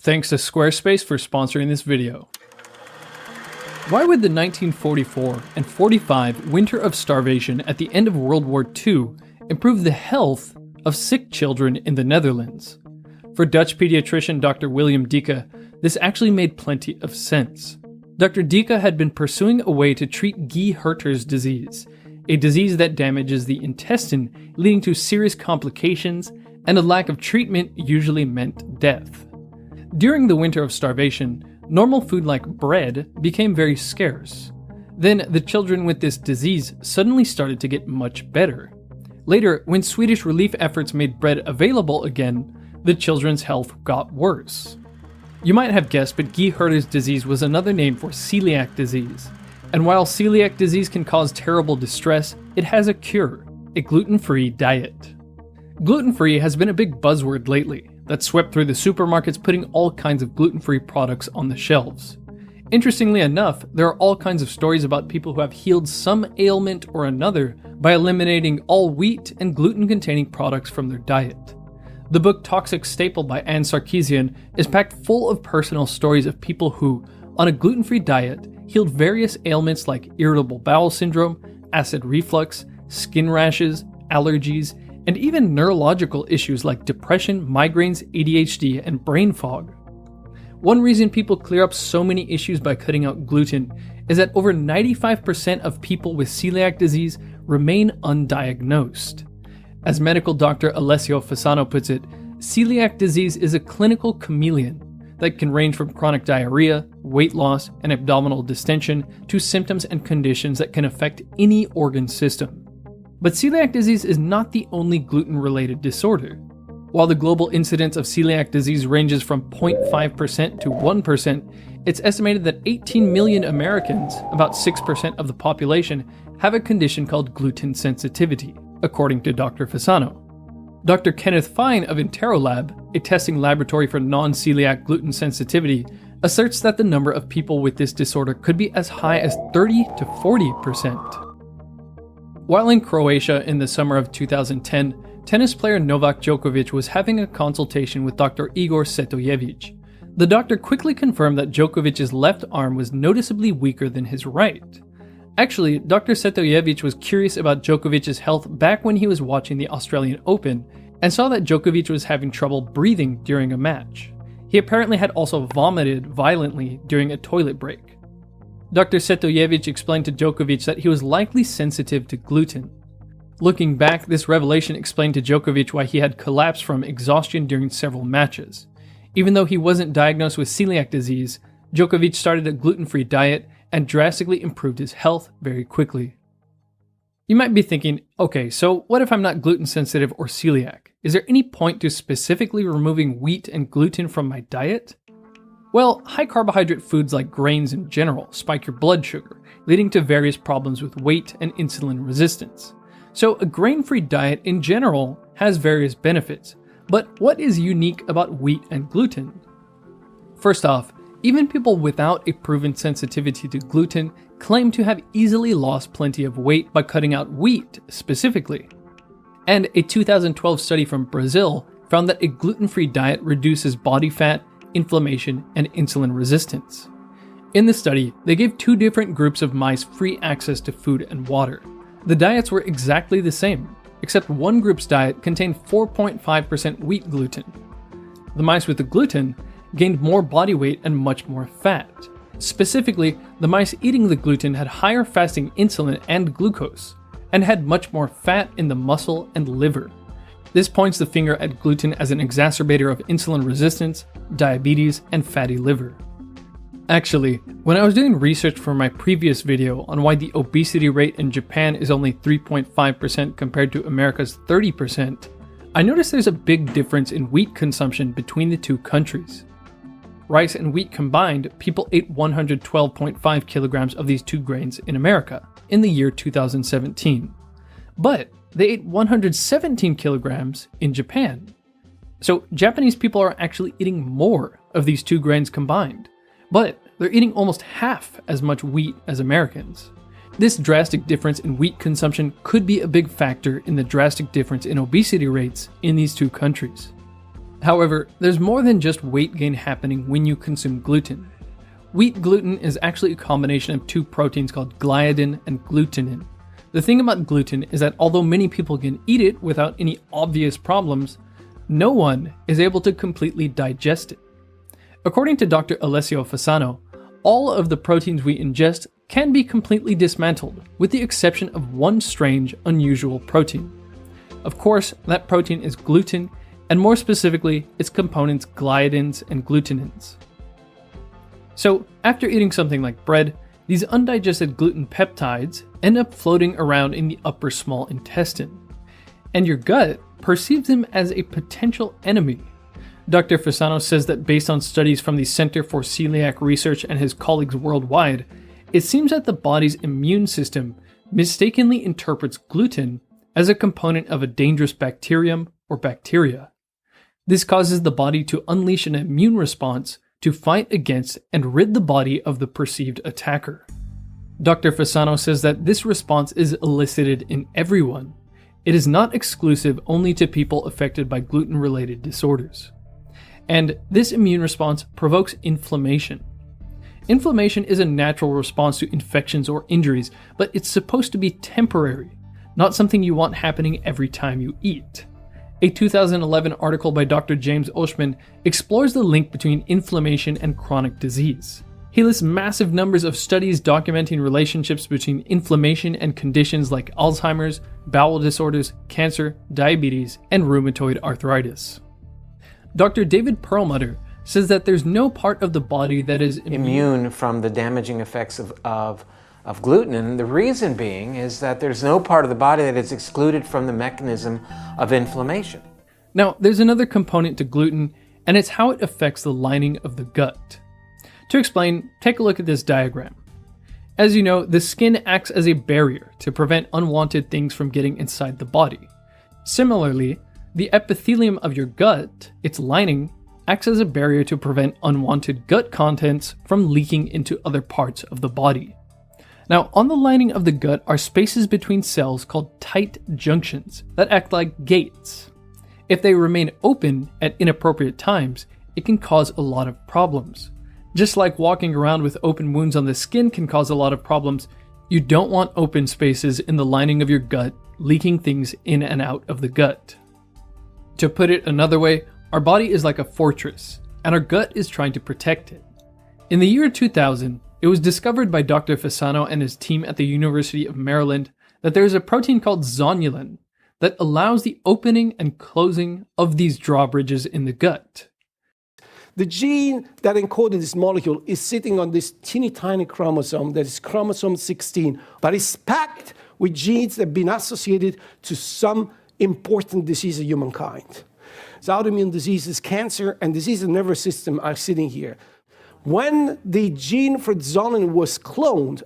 Thanks to Squarespace for sponsoring this video. Why would the 1944 and 45 winter of starvation at the end of World War II improve the health of sick children in the Netherlands? For Dutch pediatrician Dr. William Dika, this actually made plenty of sense. Dr. Dika had been pursuing a way to treat Guy-Herter's disease, a disease that damages the intestine, leading to serious complications, and a lack of treatment usually meant death. During the winter of starvation, normal food like bread became very scarce. Then the children with this disease suddenly started to get much better. Later, when Swedish relief efforts made bread available again, the children's health got worse. You might have guessed, but Guy-Herter's disease was another name for celiac disease. And while celiac disease can cause terrible distress, it has a cure: a gluten-free diet. Gluten-free has been a big buzzword lately that swept through the supermarkets, putting all kinds of gluten-free products on the shelves. Interestingly enough, there are all kinds of stories about people who have healed some ailment or another by eliminating all wheat and gluten-containing products from their diet. The book Toxic Staple by Anne Sarkeesian is packed full of personal stories of people who, on a gluten-free diet, healed various ailments like irritable bowel syndrome, acid reflux, skin rashes, allergies, and even neurological issues like depression, migraines, ADHD, and brain fog. One reason people clear up so many issues by cutting out gluten is that over 95% of people with celiac disease remain undiagnosed. As medical doctor Alessio Fasano puts it, celiac disease is a clinical chameleon that can range from chronic diarrhea, weight loss, and abdominal distension to symptoms and conditions that can affect any organ system. But celiac disease is not the only gluten-related disorder. While the global incidence of celiac disease ranges from 0.5% to 1%, it's estimated that 18 million Americans, about 6% of the population, have a condition called gluten sensitivity, according to Dr. Fasano. Dr. Kenneth Fine of Interolab, a testing laboratory for non-celiac gluten sensitivity, asserts that the number of people with this disorder could be as high as 30 to 40%. While in Croatia in the summer of 2010, tennis player Novak Djokovic was having a consultation with Dr. Igor Setojevic. The doctor quickly confirmed that Djokovic's left arm was noticeably weaker than his right. Actually, Dr. Setojevic was curious about Djokovic's health back when he was watching the Australian Open and saw that Djokovic was having trouble breathing during a match. He apparently had also vomited violently during a toilet break. Dr. Setojevic explained to Djokovic that he was likely sensitive to gluten. Looking back, this revelation explained to Djokovic why he had collapsed from exhaustion during several matches. Even though he wasn't diagnosed with celiac disease, Djokovic started a gluten-free diet and drastically improved his health very quickly. You might be thinking, okay, so what if I'm not gluten sensitive or celiac? Is there any point to specifically removing wheat and gluten from my diet? Well, high carbohydrate foods like grains in general spike your blood sugar, leading to various problems with weight and insulin resistance. So a grain-free diet in general has various benefits, but what is unique about wheat and gluten? First off, even people without a proven sensitivity to gluten claim to have easily lost plenty of weight by cutting out wheat specifically. And a 2012 study from Brazil found that a gluten-free diet reduces body fat, inflammation, and insulin resistance. In the study, they gave two different groups of mice free access to food and water. The diets were exactly the same, except one group's diet contained 4.5% wheat gluten. The mice with the gluten gained more body weight and much more fat. Specifically, the mice eating the gluten had higher fasting insulin and glucose, and had much more fat in the muscle and liver. This points the finger at gluten as an exacerbator of insulin resistance, diabetes, and fatty liver. Actually, when I was doing research for my previous video on why the obesity rate in Japan is only 3.5% compared to America's 30%, I noticed there's a big difference in wheat consumption between the two countries. Rice and wheat combined, people ate 112.5 kilograms of these two grains in America in the year 2017. But they ate 117 kilograms in Japan. So Japanese people are actually eating more of these two grains combined, but they're eating almost half as much wheat as Americans. This drastic difference in wheat consumption could be a big factor in the drastic difference in obesity rates in these two countries. However, there's more than just weight gain happening when you consume gluten. Wheat gluten is actually a combination of two proteins called gliadin and glutenin. The thing about gluten is that although many people can eat it without any obvious problems, no one is able to completely digest it. According to Dr. Alessio Fasano, all of the proteins we ingest can be completely dismantled, with the exception of one strange, unusual protein. Of course, that protein is gluten, and more specifically, its components gliadins and glutenins. So, after eating something like bread, these undigested gluten peptides end up floating around in the upper small intestine, and your gut perceives them as a potential enemy. Dr. Fasano says that based on studies from the Center for Celiac Research and his colleagues worldwide, it seems that the body's immune system mistakenly interprets gluten as a component of a dangerous bacterium or bacteria. This causes the body to unleash an immune response to fight against and rid the body of the perceived attacker. Dr. Fasano says that this response is elicited in everyone. It is not exclusive only to people affected by gluten-related disorders. And this immune response provokes inflammation. Inflammation is a natural response to infections or injuries, but it's supposed to be temporary, not something you want happening every time you eat. A 2011 article by Dr. James Oshman explores the link between inflammation and chronic disease. He lists massive numbers of studies documenting relationships between inflammation and conditions like Alzheimer's, bowel disorders, cancer, diabetes, and rheumatoid arthritis. Dr. David Perlmutter says that there's no part of the body that is immune from the damaging effects of gluten, and the reason being is that there's no part of the body that is excluded from the mechanism of inflammation. Now, there's another component to gluten, and it's how it affects the lining of the gut. To explain, take a look at this diagram. As you know, the skin acts as a barrier to prevent unwanted things from getting inside the body. Similarly, the epithelium of your gut, its lining, acts as a barrier to prevent unwanted gut contents from leaking into other parts of the body. Now, on the lining of the gut are spaces between cells called tight junctions that act like gates. If they remain open at inappropriate times, it can cause a lot of problems. Just like walking around with open wounds on the skin can cause a lot of problems, you don't want open spaces in the lining of your gut leaking things in and out of the gut. To put it another way, our body is like a fortress, and our gut is trying to protect it. In the year 2000, it was discovered by Dr. Fasano and his team at the University of Maryland that there is a protein called zonulin that allows the opening and closing of these drawbridges in the gut. The gene that encoded this molecule is sitting on this teeny tiny chromosome that is chromosome 16, but it's packed with genes that have been associated to some important disease of humankind. So autoimmune diseases, cancer, and disease of the nervous system are sitting here. When the gene for zonulin was cloned,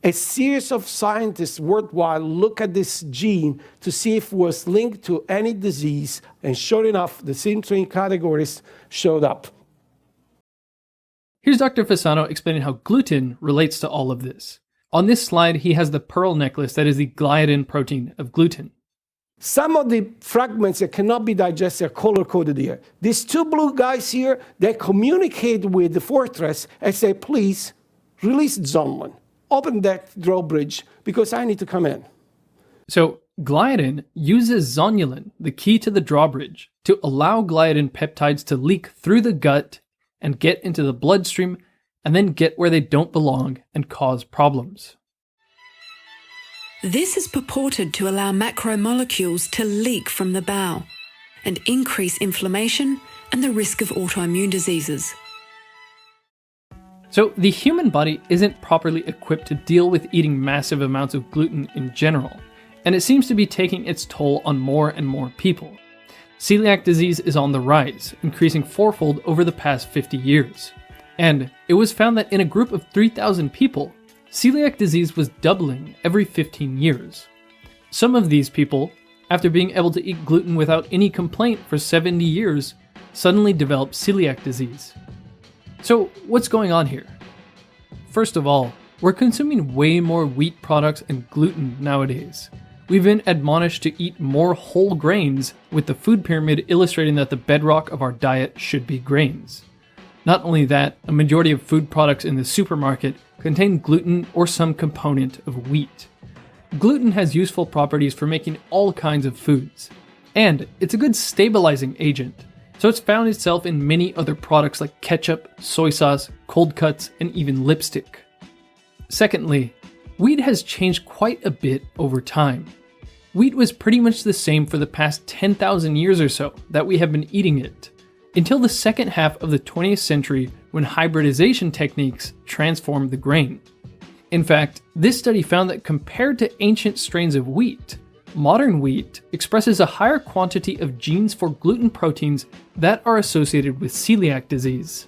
a series of scientists worldwide looked at this gene to see if it was linked to any disease, and sure enough, the same three categories showed up. Here's Dr. Fasano explaining how gluten relates to all of this. On this slide, he has the pearl necklace that is the gliadin protein of gluten. Some of the fragments that cannot be digested are color-coded here. These two blue guys here, they communicate with the fortress and say, please, release zonulin. Open that drawbridge because I need to come in. So, gliadin uses zonulin, the key to the drawbridge, to allow gliadin peptides to leak through the gut and get into the bloodstream and then get where they don't belong and cause problems. This is purported to allow macromolecules to leak from the bowel and increase inflammation and the risk of autoimmune diseases. So the human body isn't properly equipped to deal with eating massive amounts of gluten in general, and it seems to be taking its toll on more and more people. Celiac disease is on the rise, increasing fourfold over the past 50 years. And it was found that in a group of 3,000 people, celiac disease was doubling every 15 years. Some of these people, after being able to eat gluten without any complaint for 70 years, suddenly developed celiac disease. So what's going on here? First of all, we're consuming way more wheat products and gluten nowadays. We've been admonished to eat more whole grains, with the food pyramid illustrating that the bedrock of our diet should be grains. Not only that, a majority of food products in the supermarket contain gluten or some component of wheat. Gluten has useful properties for making all kinds of foods, and it's a good stabilizing agent, so it's found itself in many other products like ketchup, soy sauce, cold cuts, and even lipstick. Secondly, wheat has changed quite a bit over time. Wheat was pretty much the same for the past 10,000 years or so that we have been eating it, until the second half of the 20th century when hybridization techniques transformed the grain. In fact, this study found that compared to ancient strains of wheat, modern wheat expresses a higher quantity of genes for gluten proteins that are associated with celiac disease.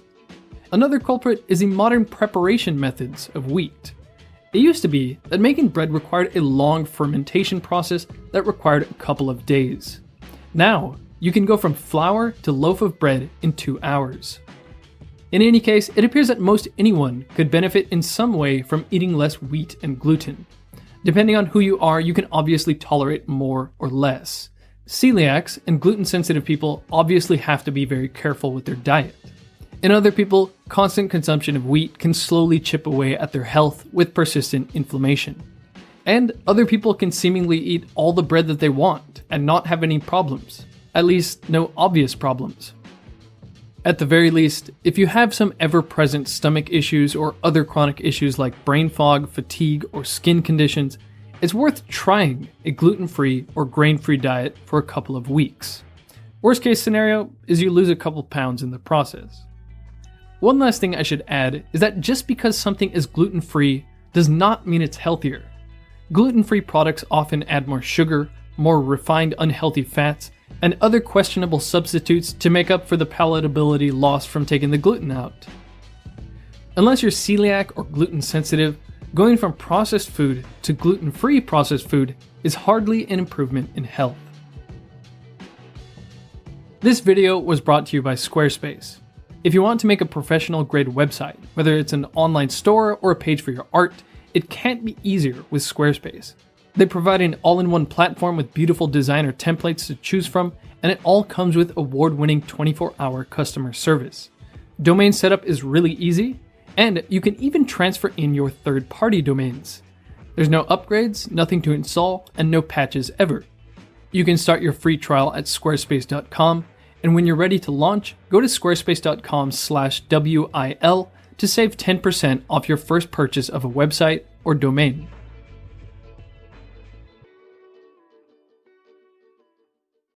Another culprit is the modern preparation methods of wheat. It used to be that making bread required a long fermentation process that required a couple of days. Now, you can go from flour to loaf of bread in 2 hours. In any case, it appears that most anyone could benefit in some way from eating less wheat and gluten. Depending on who you are, you can obviously tolerate more or less. Celiacs and gluten-sensitive people obviously have to be very careful with their diet. In other people, constant consumption of wheat can slowly chip away at their health with persistent inflammation. And other people can seemingly eat all the bread that they want and not have any problems. At least, no obvious problems. At the very least, if you have some ever-present stomach issues or other chronic issues like brain fog, fatigue, or skin conditions, it's worth trying a gluten-free or grain-free diet for a couple of weeks. Worst case scenario is you lose a couple pounds in the process. One last thing I should add is that just because something is gluten-free does not mean it's healthier. Gluten-free products often add more sugar, more refined unhealthy fats, and other questionable substitutes to make up for the palatability lost from taking the gluten out. Unless you're celiac or gluten sensitive, going from processed food to gluten-free processed food is hardly an improvement in health. This video was brought to you by Squarespace. If you want to make a professional grade website, whether it's an online store or a page for your art, it can't be easier with Squarespace. They provide an all-in-one platform with beautiful designer templates to choose from, and it all comes with award-winning 24-hour customer service. Domain setup is really easy, and you can even transfer in your third-party domains. There's no upgrades, nothing to install, and no patches ever. You can start your free trial at squarespace.com, and when you're ready to launch, go to squarespace.com/WIL to save 10% off your first purchase of a website or domain.